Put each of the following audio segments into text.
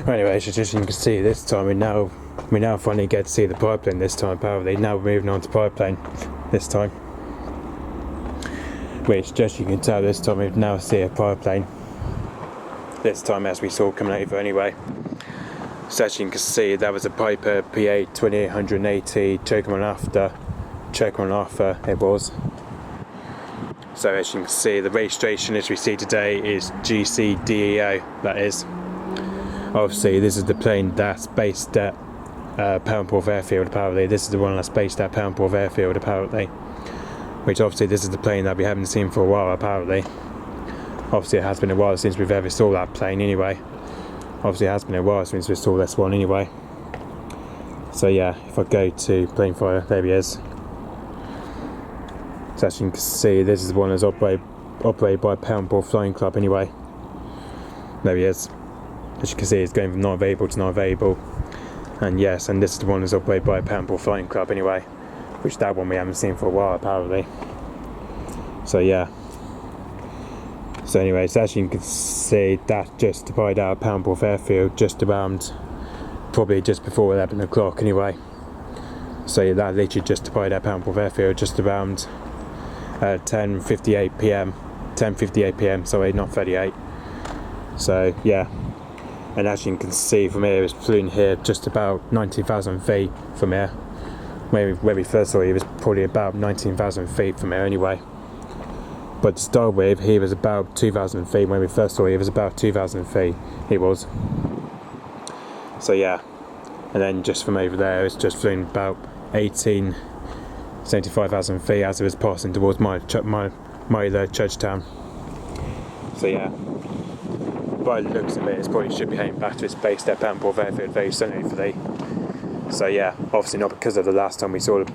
Anyway, so just you can see this time we now finally get to see the pipeline this time. Apparently now we're moving on to pipeline this time, which just you can tell this time we now see a pipeline this time as we saw coming over anyway. So as you can see that was a Piper PA-28-180 Cherokee after it was. So as you can see the registration as we see today is G-CDEO, that is. Obviously this is the plane that's based at Perranporth airfield apparently. This is the one that's based at Perranporth airfield apparently. Which obviously this is the plane that we haven't seen for a while apparently. Obviously it has been a while since we've ever saw that plane anyway. Obviously it has been a while since we saw this one anyway. So yeah, if I go to plane fire, there he is. So as you can see this is the one that's operated by Perranporth Flying Club anyway. There he is. As you can see, it's going from not available to not available. And yes, and this is the one that's operated by Perranporth Flying Club anyway, which that one we haven't seen for a while apparently. So yeah. So anyway, so as you can see, that just departed out of Perranporth airfield just around, probably just before 11 o'clock anyway. So yeah, that literally just departed out of Perranporth airfield just around 10:58 p.m. 10:58 p.m. Sorry, not 38. So yeah. And as you can see from here, it's flown here just about 19,000 feet from here. Where we first saw it was probably about 19,000 feet from here anyway. But to start with, he was about 2,000 feet. When we first saw it, it was about 2,000 feet. He was. So yeah. And then just from over there, it's just flown about 75,000 feet as it was passing towards my church town. So yeah. By the looks of it, it probably should be heading back to its base at Perranporth airfield very soon hopefully. So yeah, obviously not because of the last time we saw the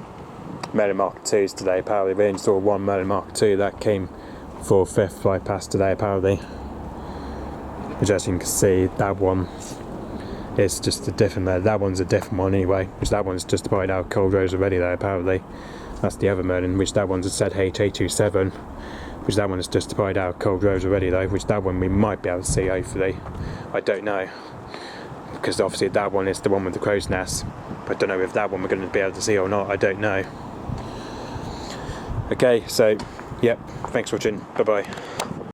Merlin Mark IIs today apparently. We only saw one Merlin Mark II that came for 5th flight past today apparently. Which as you can see, that one is just a different, that one's a different one anyway, which that one's just about out Cold Rose already though apparently. That's the other Merlin, which that one's a ZH827. Which that one is just departed out of Cold Rose already though, which that one we might be able to see hopefully. I don't know. Because obviously that one is the one with the crow's nest. But I don't know if that one we're going to be able to see or not, I don't know. Okay, so, yep, thanks for watching, bye bye.